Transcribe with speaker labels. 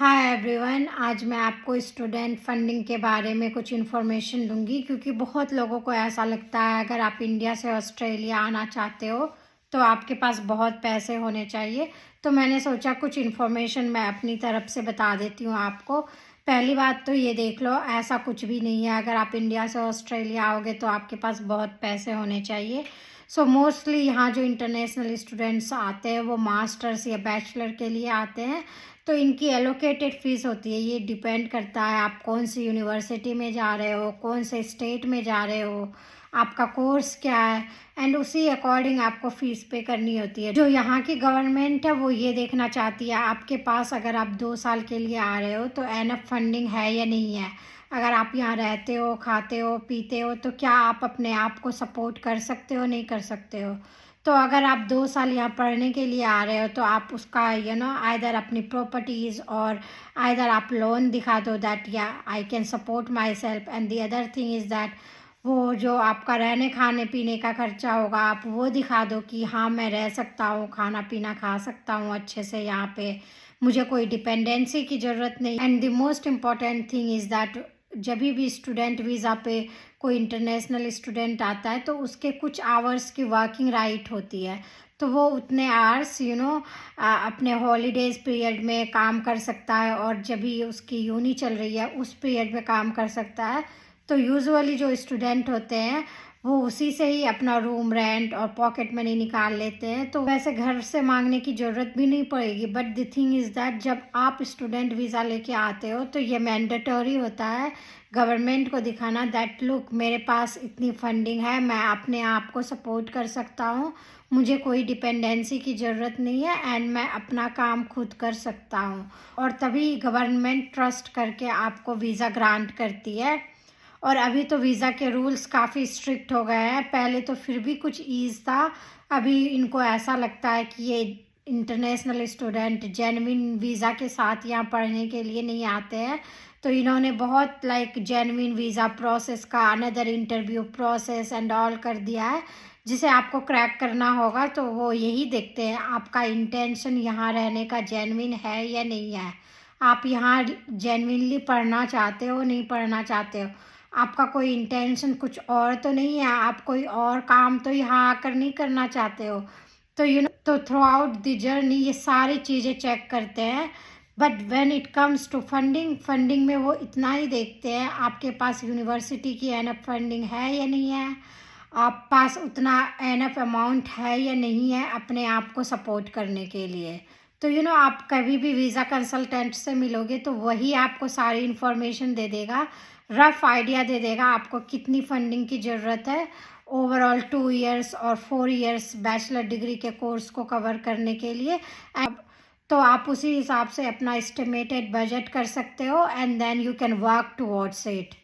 Speaker 1: Hi everyone, आज मैं आपको स्टूडेंट फंडिंग के बारे में कुछ इन्फॉर्मेशन दूंगी क्योंकि बहुत लोगों को ऐसा लगता है अगर आप इंडिया से ऑस्ट्रेलिया आना चाहते हो तो आपके पास बहुत पैसे होने चाहिए। तो मैंने सोचा कुछ इन्फॉर्मेशन मैं अपनी तरफ से बता देती हूँ आपको। पहली बात तो ये देख लो, ऐसा कुछ भी नहीं है अगर आप इंडिया से ऑस्ट्रेलिया आओगे तो आपके पास बहुत पैसे होने चाहिए। सो मोस्टली यहाँ जो इंटरनेशनल स्टूडेंट्स आते हैं वो मास्टर्स या बैचलर के लिए आते हैं, तो इनकी एलोकेटेड फ़ीस होती है। ये डिपेंड करता है आप कौन सी यूनिवर्सिटी में जा रहे हो, कौन से स्टेट में जा रहे हो, आपका कोर्स क्या है, एंड उसी अकॉर्डिंग आपको फ़ीस पे करनी होती है। जो यहाँ की गवर्नमेंट है वो ये देखना चाहती है आपके पास, अगर आप 2 साल के लिए आ रहे हो तो एनफ फंडिंग है या नहीं है। अगर आप यहाँ रहते हो, खाते हो, पीते हो, तो क्या आप अपने आप को सपोर्ट कर सकते हो, नहीं कर सकते हो। तो अगर आप 2 साल यहाँ पढ़ने के लिए आ रहे हो तो आप उसका आइदर अपनी प्रॉपर्टीज़ और आइदर आप लोन दिखा दो दैट या I can support my self, and the other thing is that वो जो आपका रहने खाने पीने का खर्चा होगा आप वो दिखा दो कि हाँ मैं रह सकता हूँ, खाना पीना खा सकता हूँ अच्छे से यहाँ पे, मुझे कोई डिपेंडेंसी की ज़रूरत नहीं। And the most important thing is that जब भी स्टूडेंट वीज़ा पे कोई इंटरनेशनल स्टूडेंट आता है तो उसके कुछ आवर्स की वर्किंग राइट होती है, तो वो उतने आवर्स अपने हॉलीडेज़ पीरियड में काम कर सकता है और जब भी उसकी यूनी चल रही है उस पीरियड में काम कर सकता है। तो यूजुअली जो स्टूडेंट होते हैं वो उसी से ही अपना रूम रेंट और पॉकेट मनी निकाल लेते हैं, तो वैसे घर से मांगने की ज़रूरत भी नहीं पड़ेगी। But the thing is that जब आप स्टूडेंट वीज़ा लेके आते हो तो ये मैंडेटरी होता है गवर्नमेंट को दिखाना दैट लुक मेरे पास इतनी फंडिंग है, मैं अपने आप को सपोर्ट कर सकता हूँ, मुझे कोई डिपेंडेंसी की ज़रूरत नहीं है एंड मैं अपना काम खुद कर सकता हूँ। और तभी गवर्नमेंट ट्रस्ट करके आपको वीज़ा ग्रांट करती है। और अभी तो वीज़ा के रूल्स काफ़ी स्ट्रिक्ट हो गए हैं, पहले तो फिर भी कुछ ईज़ था, अभी इनको ऐसा लगता है कि ये इंटरनेशनल स्टूडेंट जेन्युइन वीज़ा के साथ यहाँ पढ़ने के लिए नहीं आते हैं, तो इन्होंने बहुत जेन्युइन वीज़ा प्रोसेस का another interview process and all कर दिया है, जिसे आपको क्रैक करना होगा। तो वो यही देखते हैं आपका इंटेंशन यहाँ रहने का जेन्युइन है या नहीं है, आप यहाँ जेन्युइनली पढ़ना चाहते हो, नहीं पढ़ना चाहते हो, आपका कोई इंटेंशन कुछ और तो नहीं है, आप कोई और काम तो यहाँ आकर नहीं करना चाहते हो। तो तो थ्रू आउट द जर्नी ये सारी चीज़ें चेक करते हैं। But when it comes to funding में वो इतना ही देखते हैं आपके पास यूनिवर्सिटी की एनफ फंडिंग है या नहीं है, आप पास उतना एनफ अमाउंट है या नहीं है अपने आप को सपोर्ट करने के लिए। तो आप कभी भी वीज़ा कंसल्टेंट से मिलोगे तो वही आपको सारी इन्फॉर्मेशन दे देगा, रफ आइडिया दे देगा आपको कितनी फंडिंग की ज़रूरत है ओवरऑल 2 इयर्स और 4 इयर्स बैचलर डिग्री के कोर्स को कवर करने के लिए। अब तो आप उसी हिसाब से अपना एस्टिमेटेड बजट कर सकते हो and then you can work towards it.